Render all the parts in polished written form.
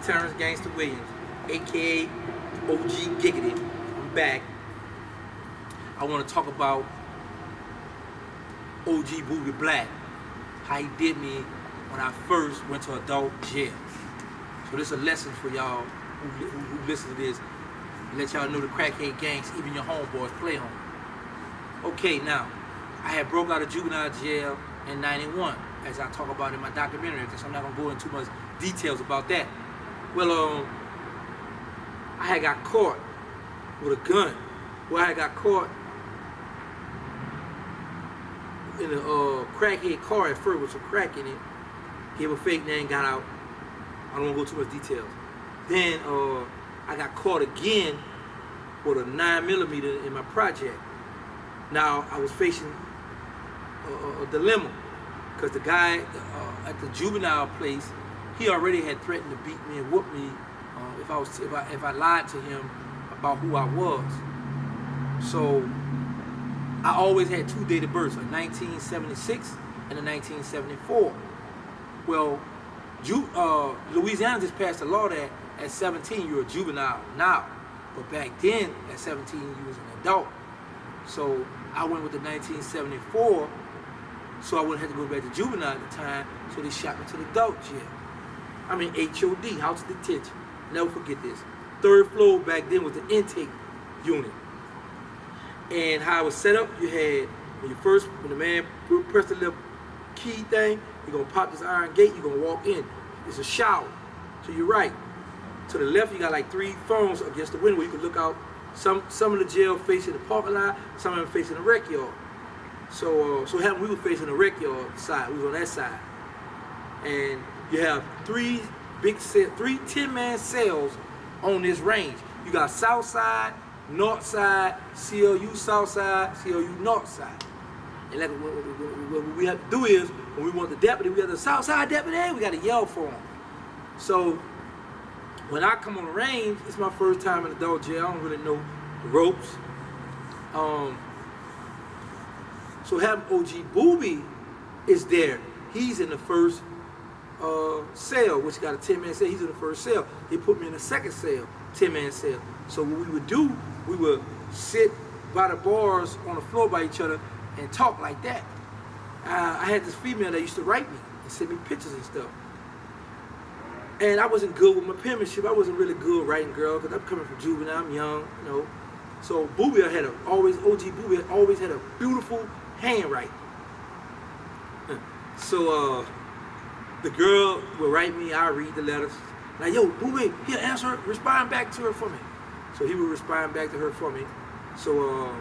Terrance Gangsta Williams, aka OG Giggity. I'm back. I want to talk about OG Boobie Black, how he did me when I first went to adult jail. So this is a lesson for y'all who listen to this. Let y'all know the crackhead gangs, even your homeboys, play home. Okay, now, I had broke out of juvenile jail in '91, as I talk about in my documentary, so I'm not going to go into too much details about that. Well, I had got caught with a gun. Well, I had got caught in a crackhead car at first with some crack in it. Gave a fake name, got out. I don't want to go too much details. Then I got caught again with a 9mm in my project. Now I was facing a dilemma because the guy at the juvenile place, he already had threatened to beat me and whoop me if I lied to him about who I was. So I always had two dated births, a 1976 and a 1974. Well, Louisiana just passed a law that at 17 you're a juvenile now, but back then at 17 you was an adult. So I went with the 1974, so I wouldn't have to go back to juvenile at the time. So they shot me to the adult jail. I mean HOD, house of detention. Never forget this. Third floor back then was the intake unit. And how it was set up, you had when the man pressed the little key thing, you're gonna pop this iron gate, you're gonna walk in. It's a shower to your right. To the left, you got like 3 phones against the window where you can look out. Some of the jail facing the parking lot, some of them facing the rec yard. So we were facing the rec yard side. We was on that side. And you have 3 10-man cells on this range. You got south side, north side, CLU south side, CLU north side. And like what we have to do is, when we want the deputy, we got the south side deputy, we got to yell for him. So when I come on the range, it's my first time in adult jail. I don't really know the ropes. So having OG Boobie is there. He's in the first cell, which got a 10-man cell. He's in the first cell. They put me in the second cell, 10-man cell. So what we would do, we would sit by the bars on the floor by each other and talk like that. I had this female that used to write me and send me pictures and stuff. And I wasn't good with my penmanship. I wasn't really good writing, girl, because I'm coming from juvenile, I'm young, you know. So Boobie OG Boobie had always had a beautiful handwriting. So the girl would write me, I read the letters. Like, yo, Boobie, here, answer her, respond back to her for me. So he would respond back to her for me. So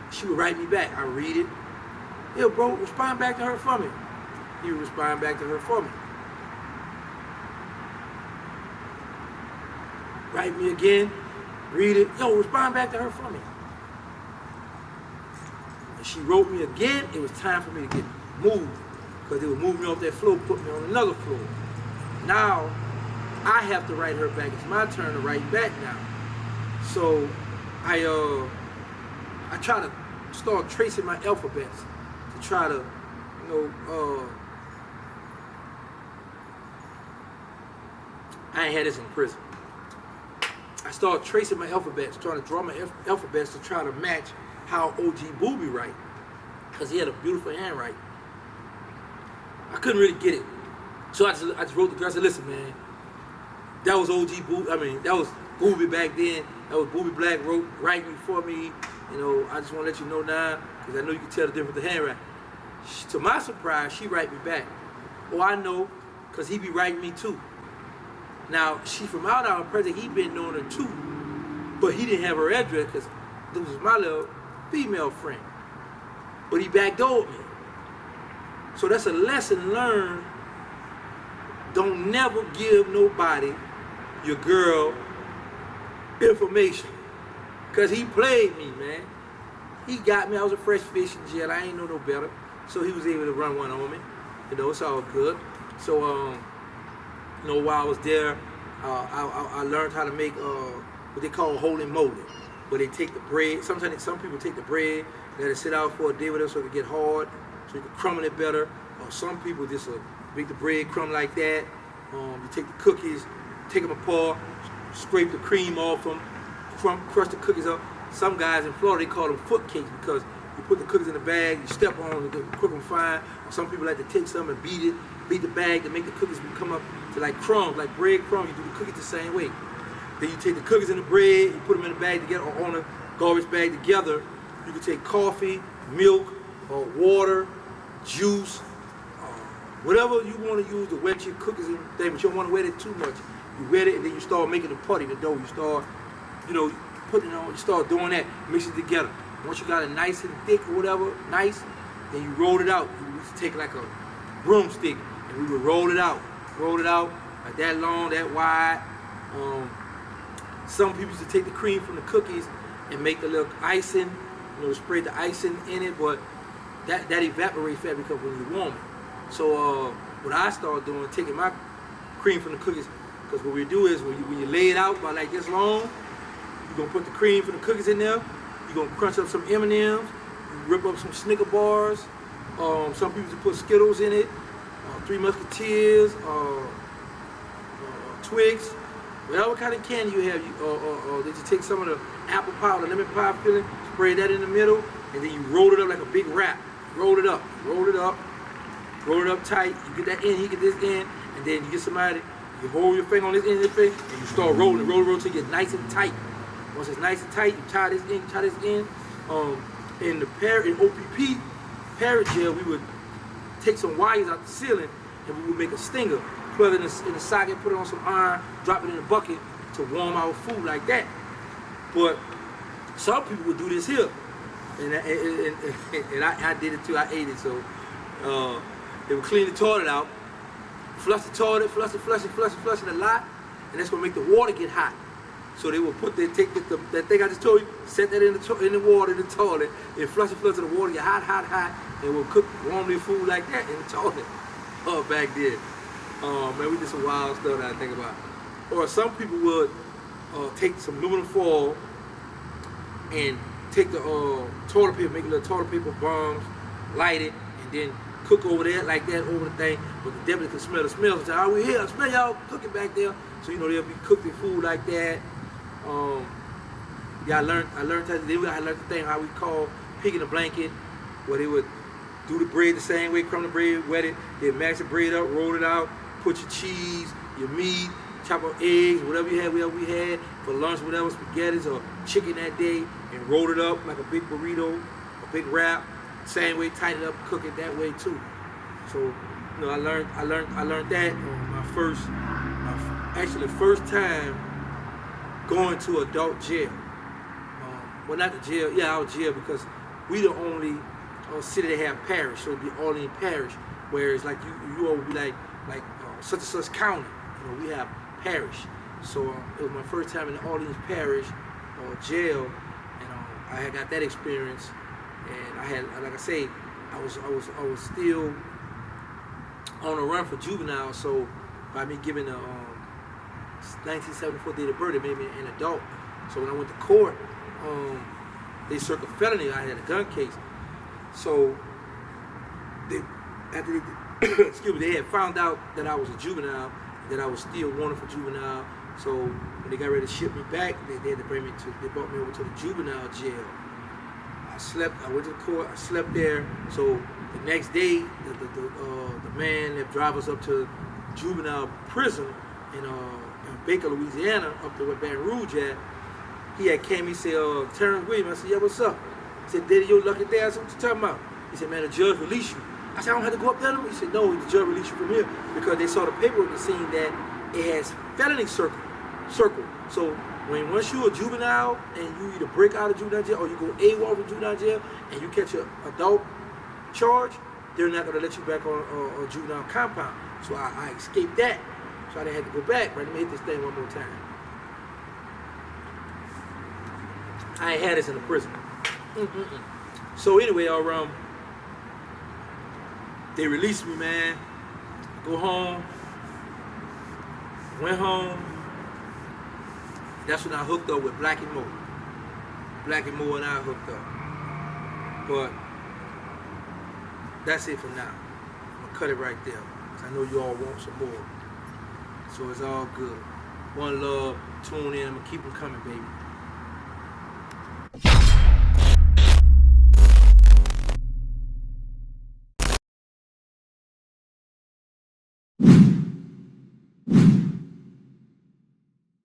she would write me back. I read it. Yo, bro, respond back to her for me. He would respond back to her for me. Write me again, read it. Yo, respond back to her for me. And she wrote me again. It was time for me to get moved because they would move me off that floor, put me on another floor. Now, I have to write her back. It's my turn to write back now. So I try to start tracing my alphabets to try to, I ain't had this in prison. I started tracing my alphabets, trying to draw my alphabets to try to match how OG Boobie write, because he had a beautiful handwriting. I couldn't really get it. So I just wrote the girl, I said, listen, man, that was OG Boobie, that was Boobie back then. That was Boobie Black writing for me. You know, I just want to let you know now, because I know you can tell the difference with the handwriting. To my surprise, she write me back. Oh, I know, because he be writing me too. Now, she from out in prison, he been knowing her too, but he didn't have her address because this was my little female friend. But he backdoored me. So that's a lesson learned. Don't never give nobody, your girl, information. Because he played me, man. He got me. I was a fresh fish in jail. I ain't know no better. So he was able to run one on me. You know, it's all good. So, while I was there, I learned how to make what they call holy moly, where they take the bread. Sometimes some people take the bread, let it sit out for a day with it so it can get hard, so you can crumble it better. Or some people just make the bread crumb like that, You take the cookies, take them apart, scrape the cream off them, crush the cookies up. Some guys in Florida, they call them foot cakes because you put the cookies in the bag, you step on them, cook them fine. Some people like to take some and beat the bag to make the cookies come up to like crumbs, like bread crumbs. You do the cookies the same way. Then you take the cookies in the bread, you put them in the bag together, or on a garbage bag together. You can take coffee, milk, or water, juice, whatever you want to use to wet your cookies and things, but you don't want to wet it too much. You wet it and then you start making the putty, the dough. You start, putting it on, you start doing that, mix it together. Once you got it nice and thick or whatever, nice, then you roll it out. You used to take like a broomstick and we would roll it out like that long, that wide. Some people used to take the cream from the cookies and make the little icing, spread the icing in it, but that evaporates fast because when you warm it. So what I started doing, taking my cream from the cookies, because what we do is when you lay it out by like this long, you're gonna put the cream from the cookies in there. You're gonna crunch up some M&Ms. You rip up some Snicker bars. Some people put Skittles in it. Three Musketeers. Twigs. Whatever kind of candy you have. Then you take some of the apple pie or the lemon pie filling, spray that in the middle, and then you roll it up like a big wrap. Roll it up tight. You get that in, he get this in, and then you get somebody. You hold your finger on this end of the thing, and you start rolling, roll till you get nice and tight. Once it's nice and tight, you tie this in. In OPP parrot gel, we would take some wires out the ceiling, and we would make a stinger, plug it in the socket, put it on some iron, drop it in a bucket to warm our food like that. But some people would do this here, and I did it too. I ate it, so they would clean the toilet out, flush the toilet, flush it a lot, and that's gonna make the water get hot. So they will take that thing I just told you, set that in the water in the toilet, and flush it to the water, get hot, and we'll cook warm their food like that in the toilet. Back then. Man, we did some wild stuff that I think about. Or some people would take some aluminum foil and take the toilet paper, make little toilet paper bombs, light it, and then cook over there like that over the thing. But the devil can smell the smell. So I we here, I smell y'all cooking back there. So they'll be cooking food like that. I learned the thing how we call picking a blanket, where they would do the bread the same way, crumb the bread, wet it, then mash the bread up, roll it out, put your cheese, your meat, chop up eggs, whatever we had for lunch, whatever, spaghettis or chicken that day, and roll it up like a big burrito, a big wrap, same way, tighten it up, cook it that way too. So, I learned that on my first time going to adult jail. Well, not the jail, our jail, because we the only city that have parish, so it'd be Orleans Parish, whereas like you all would be like such and such county, we have parish. So it was my first time in the Orleans Parish jail, and I had got that experience, and I had, like I say, I was still on the run for juvenile, so by me giving the 1974 date of birth, it made me an adult. So when I went to court, they circled felony. I had a gun case. So they had found out that I was a juvenile, that I was still wanted for juvenile. So when they got ready to ship me back, they had to they brought me over to the juvenile jail. I went to the court, I slept there. So the next day, the man that drive us up to juvenile prison in Baker, Louisiana, up to where Baton Rouge at, he had came, he said, Terrance Williams. I said, yeah, what's up? He said, Daddy, your lucky day. I said, what you talking about? He said, man, the judge released you. I said, I don't have to go up there. He said, no, the judge released you from here because they saw the paperwork and seen that it has felony circle. So once you're a juvenile and you either break out of juvenile jail or you go AWOL from juvenile jail and you catch an adult charge, they're not going to let you back on a juvenile compound. So I escaped that. So I didn't have to go back. Right? Let me hit this thing one more time. I ain't had this in the prison. So anyway, they released me, man. Go home. Went home. That's when I hooked up with Black and Mo. Black and Mo and I hooked up. But that's it for now. I'm gonna cut it right there, because I know you all want some more. So it's all good. One love, tune in. I'm going to keep them coming, baby.